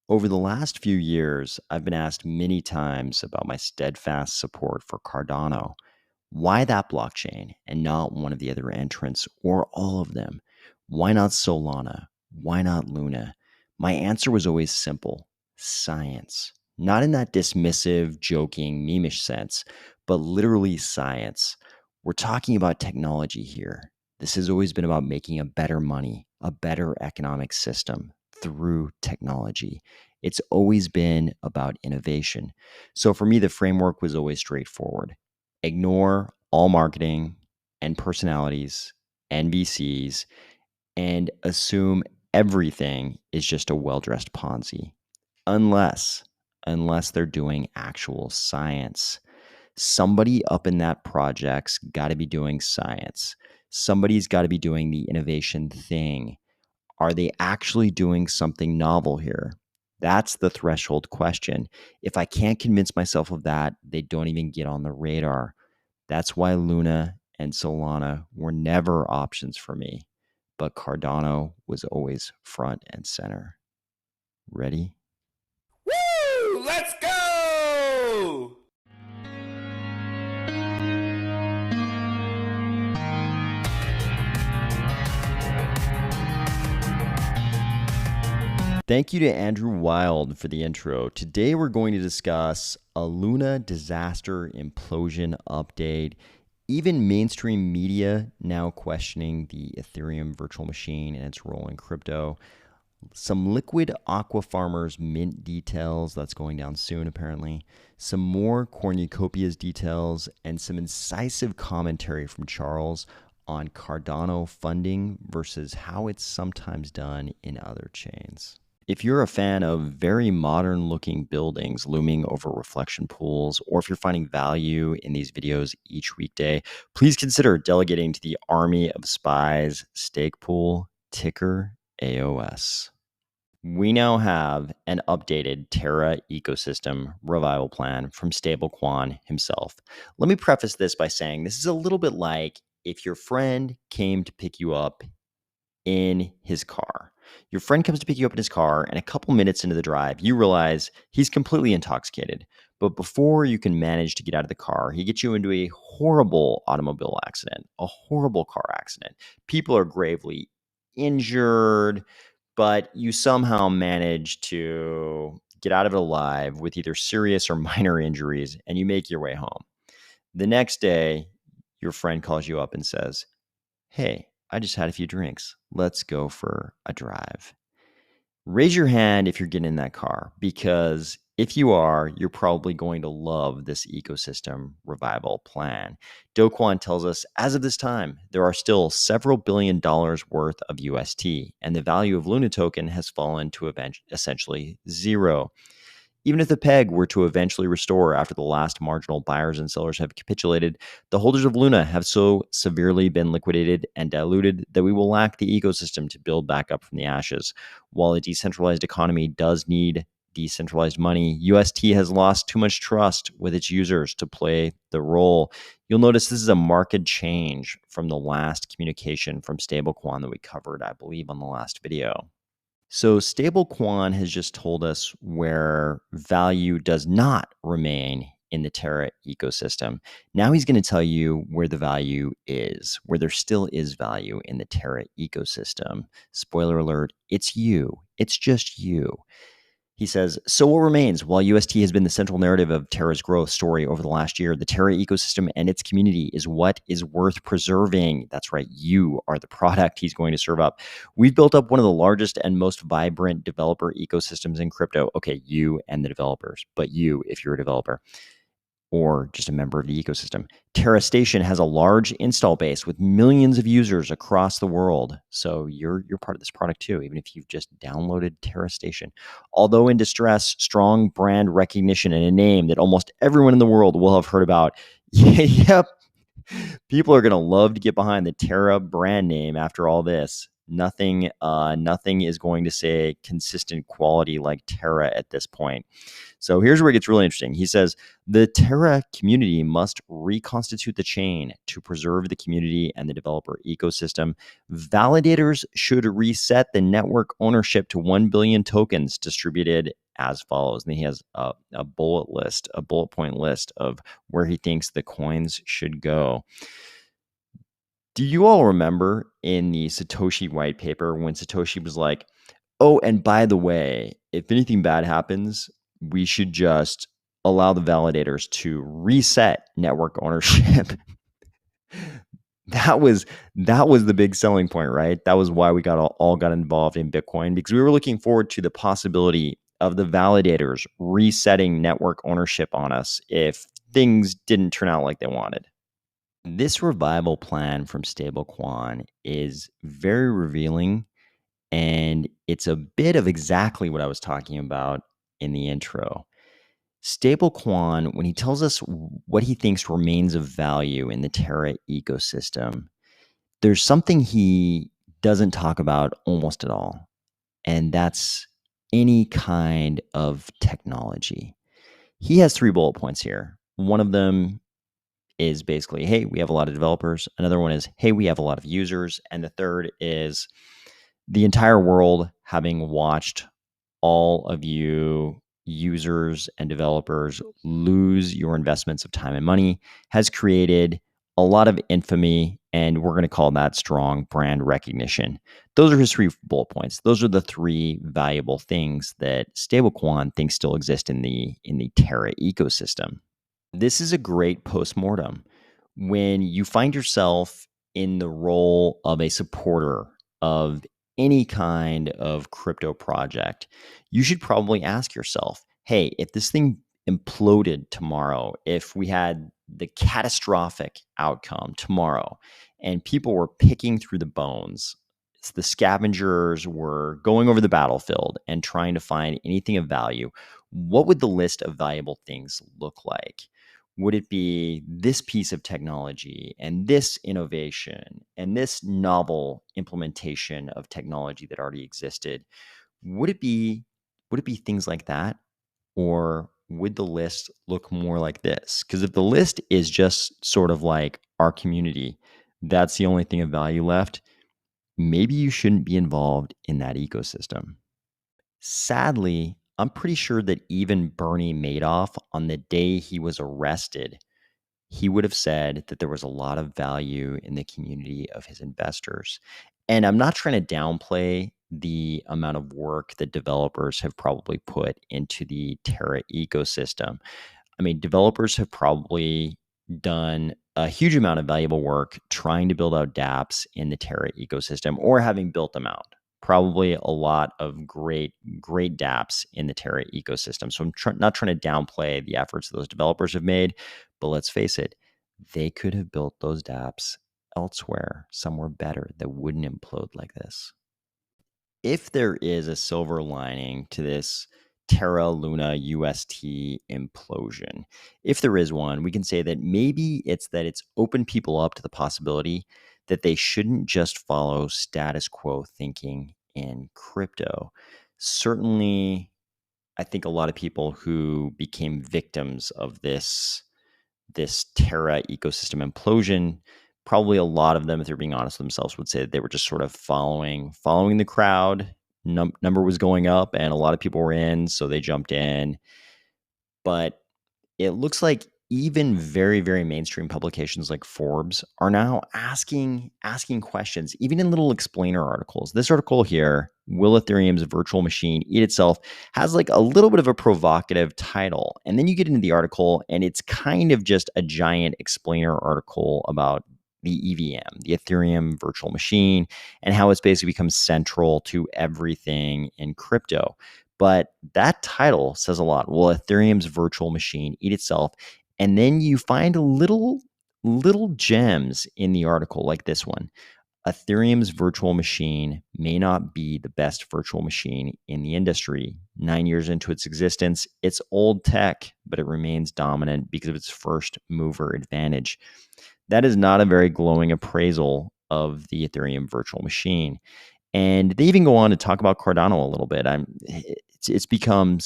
Over the last few years, I've been asked many times about my steadfast support for Cardano. Why that blockchain and not one of the other entrants or all of them? Why not Solana? Why not Luna? My answer was always simple: science. Not in that dismissive, joking, memeish sense, but literally science. We're talking about technology here. This has always been about making a better money, a better economic system through technology. It's always been about innovation. So for me, the framework was always straightforward: ignore all marketing and personalities and VCs and assume everything is just a well-dressed Ponzi. Unless unless they're doing actual science. Somebody up in that project's got to be doing science. Somebody's got to be doing the innovation thing. Are they actually doing something novel here? That's the threshold question. If I can't convince myself of that, they don't even get on the radar. That's why Luna and Solana were never options for me, but Cardano was always front and center. Ready? Woo! Let's go! Thank you to Andrew Wild for the intro. Today we're going to discuss a Luna disaster implosion update. Even mainstream media now questioning the Ethereum virtual machine and its role in crypto. Some Liqwid AquaFarmers mint details, that's going down soon apparently. Some more Cornucopias details, and some incisive commentary from Charles on Cardano funding versus how it's sometimes done in other chains. If you're a fan of very modern looking buildings looming over reflection pools, or if you're finding value in these videos each weekday, please consider delegating to the Army of Spies stake pool, ticker AOS. We now have an updated Terra ecosystem revival plan from Stablequan himself. Let me preface this by saying this is a little bit like if your friend came to pick you up in his car. Your friend comes to pick you up in his car, and a couple minutes into the drive, you realize he's completely intoxicated. But before you can manage to get out of the car, he gets you into a horrible automobile accident, a horrible car accident. People are gravely injured, but you somehow manage to get out of it alive with either serious or minor injuries, and you make your way home. The next day, your friend calls you up and says, "Hey, I just had a few drinks. Let's go for a drive." Raise your hand if you're getting in that car, because if you are, you're probably going to love this ecosystem revival plan. Do Kwon tells us, as of this time, there are still several $billion worth of UST, and the value of Luna token has fallen to essentially zero. Even if the peg were to eventually restore after the last marginal buyers and sellers have capitulated, the holders of Luna have so severely been liquidated and diluted that we will lack the ecosystem to build back up from the ashes. While a decentralized economy does need decentralized money, UST has lost too much trust with its users to play the role. You'll notice this is a marked change from the last communication from Stablequan that we covered, I believe, on the last video. So Stablequan has just told us where value does not remain in the Terra ecosystem. Now he's going to tell you where the value is, where there still is value in the Terra ecosystem. Spoiler alert, it's you. It's just you. He says, so what remains? While UST has been the central narrative of Terra's growth story over the last year, the Terra ecosystem and its community is what is worth preserving. That's right. You are the product he's going to serve up. We've built up one of the largest and most vibrant developer ecosystems in crypto. Okay, you and the developers, but you, if you're a developer or just a member of the ecosystem. Terra Station has a large install base with millions of users across the world. So you're part of this product too, even if you've just downloaded Terra Station. Although in distress, strong brand recognition and a name that almost everyone in the world will have heard about. Yep. People are going to love to get behind the Terra brand name after all this. Nothing is going to say consistent quality like Terra at this point. So here's where it gets really interesting. He says the Terra community must reconstitute the chain to preserve the community and the developer ecosystem. Validators should reset the network ownership to 1 billion tokens distributed as follows. And he has a bullet point list of where he thinks the coins should go. Do you all remember in the Satoshi white paper when Satoshi was like, oh, and by the way, if anything bad happens, we should just allow the validators to reset network ownership? That was the big selling point, right? That was why we all got involved in Bitcoin, because we were looking forward to the possibility of the validators resetting network ownership on us if things didn't turn out like they wanted. This revival plan from Stablecoin is very revealing, and it's a bit of exactly what I was talking about in the intro. Stablecoin, when he tells us what he thinks remains of value in the Terra ecosystem, there's something he doesn't talk about almost at all, and that's any kind of technology. He has 3 bullet points here. One of them is basically, hey, we have a lot of developers. Another one is, hey, we have a lot of users. And the third is the entire world, having watched all of you users and developers lose your investments of time and money, has created a lot of infamy, and we're going to call that strong brand recognition. Those are his 3 bullet points. Those are the 3 valuable things that Stablecoin thinks still exist in the Terra ecosystem. This is a great postmortem. When you find yourself in the role of a supporter of any kind of crypto project, you should probably ask yourself, hey, if this thing imploded tomorrow, if we had the catastrophic outcome tomorrow and people were picking through the bones, the scavengers were going over the battlefield and trying to find anything of value, what would the list of valuable things look like? Would it be this piece of technology and this innovation and this novel implementation of technology that already existed? Would it be things like that? Or would the list look more like this? Because if the list is just sort of like our community, that's the only thing of value left, maybe you shouldn't be involved in that ecosystem. Sadly, I'm pretty sure that even Bernie Madoff, on the day he was arrested, he would have said that there was a lot of value in the community of his investors. And I'm not trying to downplay the amount of work that developers have probably put into the Terra ecosystem. I mean, developers have probably done a huge amount of valuable work trying to build out dApps in the Terra ecosystem or having built them out. Probably a lot of great dApps in the Terra ecosystem. So I'm not trying to downplay the efforts that those developers have made, but let's face it, they could have built those dApps elsewhere, somewhere better that wouldn't implode like this. If there is a silver lining to this Terra Luna UST implosion, if there is one, we can say that maybe it's opened people up to the possibility that they shouldn't just follow status quo thinking in crypto. Certainly, I think a lot of people who became victims of this Terra ecosystem implosion, probably a lot of them, if they're being honest with themselves, would say that they were just sort of following the crowd. Number was going up and a lot of people were in, so they jumped in. But it looks like even very, very mainstream publications like Forbes are now asking questions, even in little explainer articles. This article here, Will Ethereum's Virtual Machine Eat Itself, has like a little bit of a provocative title. And then you get into the article and it's kind of just a giant explainer article about the EVM, the Ethereum virtual machine, and how it's basically become central to everything in crypto. But that title says a lot. Will Ethereum's virtual machine eat itself? And then you find little gems in the article like this one. Ethereum's virtual machine may not be the best virtual machine in the industry. 9 years into its existence, it's old tech, but it remains dominant because of its first mover advantage. That is not a very glowing appraisal of the Ethereum virtual machine. And they even go on to talk about Cardano a little bit. It's become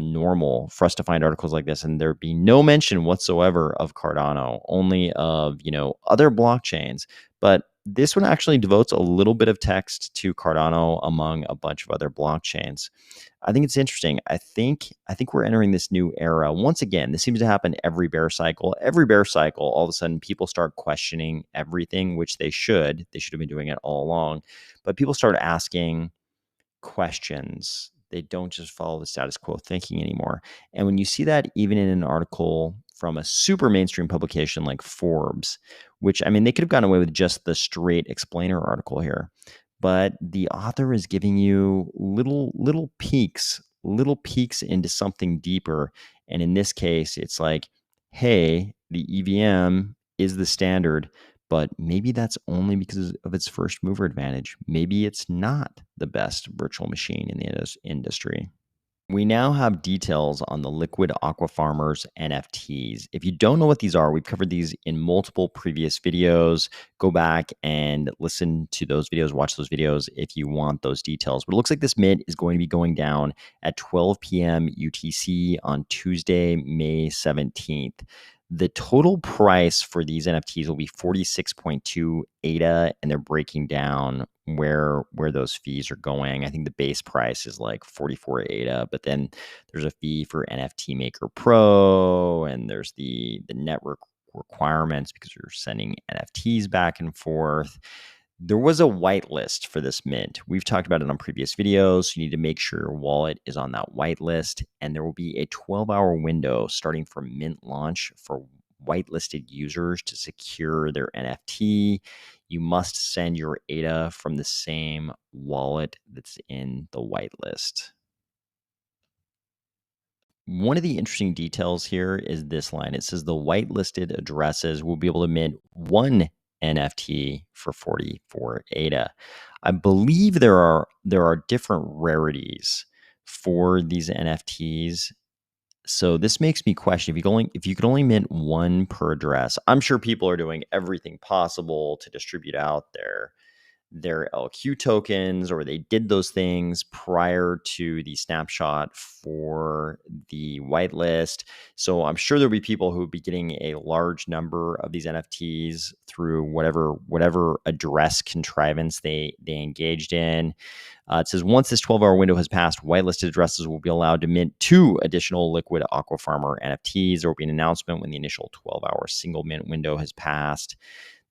normal for us to find articles like this, and there be no mention whatsoever of Cardano, only of other blockchains. But this one actually devotes a little bit of text to Cardano among a bunch of other blockchains. I think it's interesting. I think we're entering this new era. Once again, this seems to happen every bear cycle. Every bear cycle, all of a sudden, people start questioning everything, which they should. They should have been doing it all along. But people start asking questions. They don't just follow the status quo thinking anymore. And when you see that even in an article from a super mainstream publication like Forbes, which, I mean, they could have gotten away with just the straight explainer article here, but the author is giving you little peeks into something deeper. And in this case, it's like, hey, the EVM is the standard, but maybe that's only because of its first mover advantage. Maybe it's not the best virtual machine in the industry. We now have details on the Liqwid AquaFarmers NFTs. If you don't know what these are, we've covered these in multiple previous videos. Go back and listen to those videos, watch those videos if you want those details. But it looks like this mint is going to be going down at 12 p.m. UTC on Tuesday, May 17th. The total price for these NFTs will be 46.2 ADA, and they're breaking down where those fees are going. I think the base price is like 44 ADA, but then there's a fee for NFT Maker Pro, and there's the network requirements because you're sending NFTs back and forth. There was a whitelist for this mint. We've talked about it on previous videos. You need to make sure your wallet is on that whitelist, and there will be a 12-hour window starting from mint launch for whitelisted users to secure their NFT. You must send your ADA from the same wallet that's in the whitelist. One of the interesting details here is this line. It says the whitelisted addresses will be able to mint one NFT for 44 ADA. I believe there are different rarities for these NFTs. So this makes me question if you could only mint one per address. I'm sure people are doing everything possible to distribute out their LQ tokens, or they did those things prior to the snapshot for the whitelist. So I'm sure there'll be people who will be getting a large number of these NFTs through whatever address contrivance they engaged in. It says once this 12-hour window has passed, whitelisted addresses will be allowed to mint 2 additional Liqwid AquaFarmer NFTs. There will be an announcement when the initial 12-hour single mint window has passed.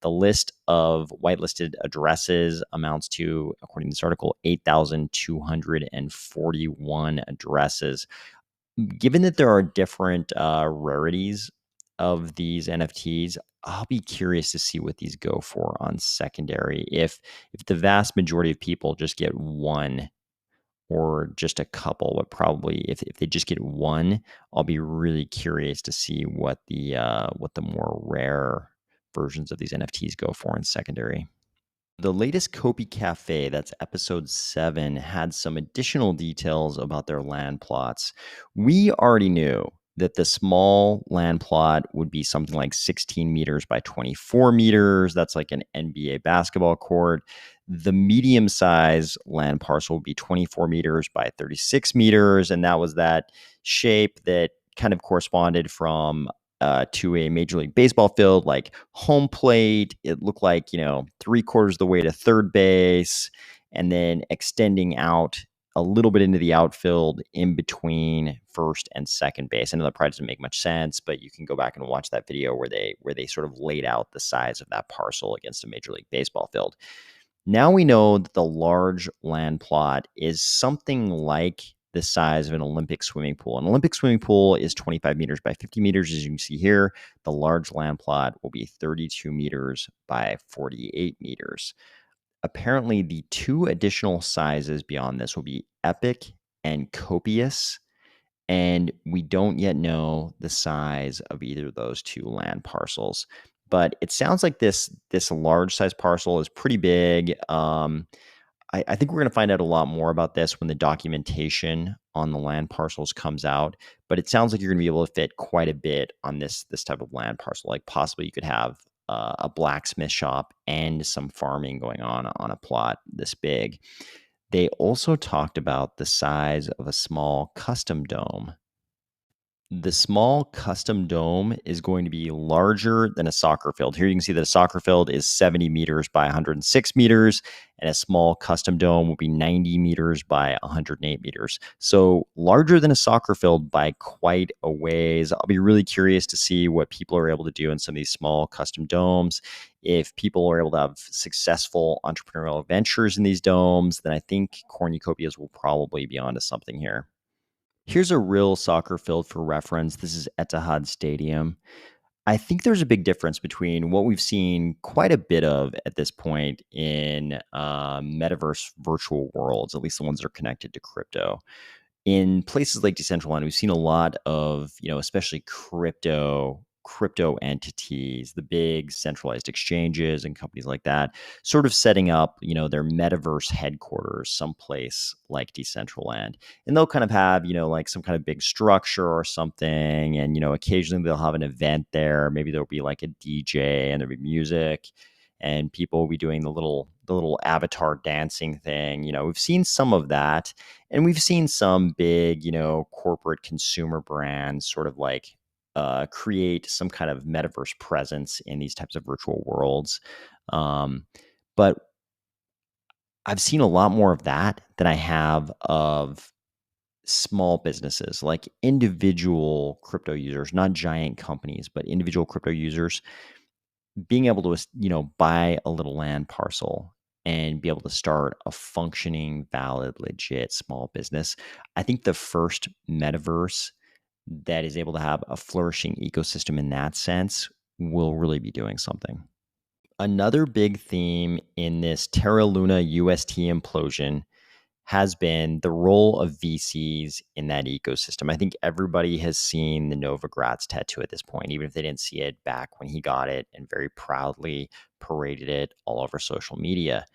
The list of whitelisted addresses amounts to, according to this article, 8,241 addresses. Given that there are different rarities of these NFTs, I'll be curious to see what these go for on secondary. If the vast majority of people just get one or just a couple, but probably if they just get one, I'll be really curious to see what the more rare versions of these NFTs go for in secondary. The latest Kopi Cafe, that's episode 7, had some additional details about their land plots. We already knew that the small land plot would be something like 16 meters by 24 meters. That's like an NBA basketball court. The medium size land parcel would be 24 meters by 36 meters. And that was that shape that kind of corresponded from to a Major League Baseball field, like home plate. It looked like, 3/4 of the way to third base, and then extending out a little bit into the outfield in between first and second base. I know that probably doesn't make much sense, but you can go back and watch that video where they sort of laid out the size of that parcel against a Major League Baseball field. Now we know that the large land plot is something like the size of an Olympic swimming pool. An Olympic swimming pool is 25 meters by 50 meters. As you can see here, the large land plot will be 32 meters by 48 meters. Apparently, the 2 additional sizes beyond this will be epic and copious, and we don't yet know the size of either of those 2 land parcels. But it sounds like this large size parcel is pretty big. I think we're going to find out a lot more about this when the documentation on the land parcels comes out. But it sounds like you're going to be able to fit quite a bit on this type of land parcel. Like possibly you could have a blacksmith shop and some farming going on a plot this big. They also talked about the size of a small custom dome. The small custom dome is going to be larger than a soccer field. Here you can see that a soccer field is 70 meters by 106 meters, and a small custom dome will be 90 meters by 108 meters. So larger than a soccer field by quite a ways. I'll be really curious to see what people are able to do in some of these small custom domes. If people are able to have successful entrepreneurial ventures in these domes, then I think Cornucopias will probably be onto something here. Here's a real soccer field for reference. This is Etihad Stadium. I think there's a big difference between what we've seen quite a bit of at this point in metaverse virtual worlds, at least the ones that are connected to crypto. In places like Decentraland, we've seen a lot of, especially crypto entities, the big centralized exchanges and companies like that, sort of setting up, their metaverse headquarters someplace like Decentraland. And they'll kind of have, like some kind of big structure or something. And, occasionally they'll have an event there. Maybe there'll be like a DJ and there'll be music and people will be doing the little avatar dancing thing. We've seen some of that, and we've seen some big, corporate consumer brands sort of like create some kind of metaverse presence in these types of virtual worlds. But I've seen a lot more of that than I have of small businesses, like individual crypto users, not giant companies, but individual crypto users being able to, buy a little land parcel and be able to start a functioning, valid, legit small business. I think the first metaverse that is able to have a flourishing ecosystem in that sense will really be doing something. Another big theme in this Terra Luna UST implosion has been the role of VCs in that ecosystem. I think everybody has seen the Novogratz tattoo at this point, even if they didn't see it back when he got it and very proudly paraded it all over social media.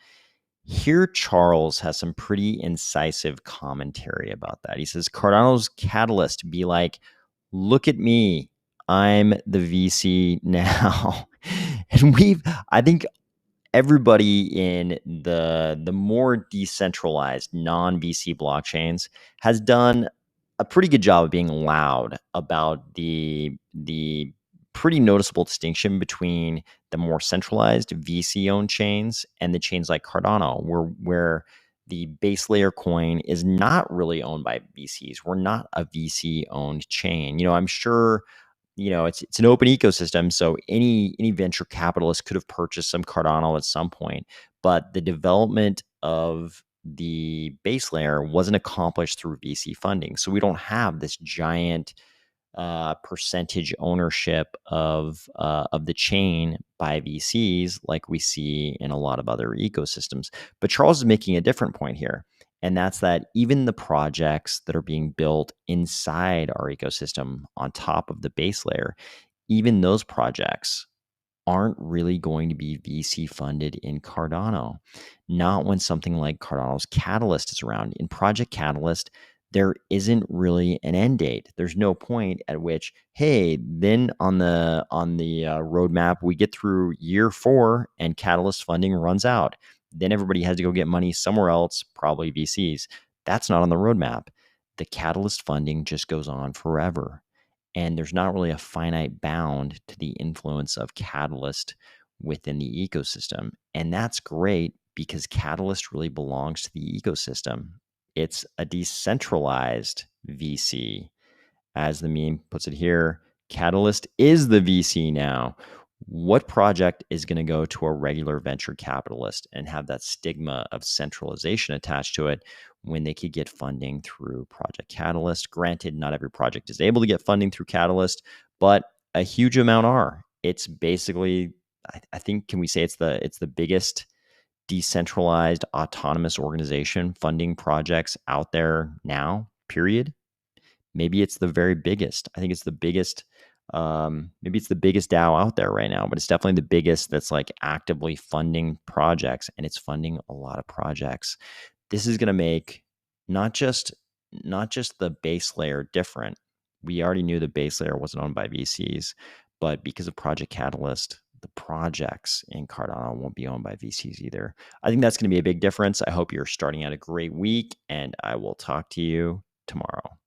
Here, Charles has some pretty incisive commentary about that. He says, Cardano's catalyst be like, look at me, I'm the VC now. And I think everybody in the more decentralized non-VC blockchains has done a pretty good job of being loud about the pretty noticeable distinction between the more centralized VC-owned chains and the chains like Cardano, where the base layer coin is not really owned by VCs. We're not a VC-owned chain. I'm sure it's an open ecosystem, so any venture capitalist could have purchased some Cardano at some point, but the development of the base layer wasn't accomplished through VC funding. So we don't have this giant percentage ownership of the chain by VCs like we see in a lot of other ecosystems. But Charles is making a different point here. And that's that even the projects that are being built inside our ecosystem on top of the base layer, even those projects aren't really going to be VC funded in Cardano. Not when something like Cardano's Catalyst is around. In Project Catalyst, there isn't really an end date. There's no point at which, hey, then on the roadmap, we get through year 4 and Catalyst funding runs out. Then everybody has to go get money somewhere else, probably VCs. That's not on the roadmap. The Catalyst funding just goes on forever. And there's not really a finite bound to the influence of Catalyst within the ecosystem. And that's great because Catalyst really belongs to the ecosystem. It's a decentralized VC. As the meme puts it here, Catalyst is the VC now. What project is going to go to a regular venture capitalist and have that stigma of centralization attached to it when they could get funding through Project Catalyst? Granted, not every project is able to get funding through Catalyst, but a huge amount are. It's basically, I think, can we say it's the biggest decentralized autonomous organization funding projects out there now, period? Maybe it's the very biggest. I think it's the biggest. Maybe it's the biggest DAO out there right now, but it's definitely the biggest that's like actively funding projects, and it's funding a lot of projects. This is going to make not just the base layer different. We already knew the base layer wasn't owned by VCs, but because of Project Catalyst, the projects in Cardano won't be owned by VCs either. I think that's going to be a big difference. I hope you're starting out a great week, and I will talk to you tomorrow.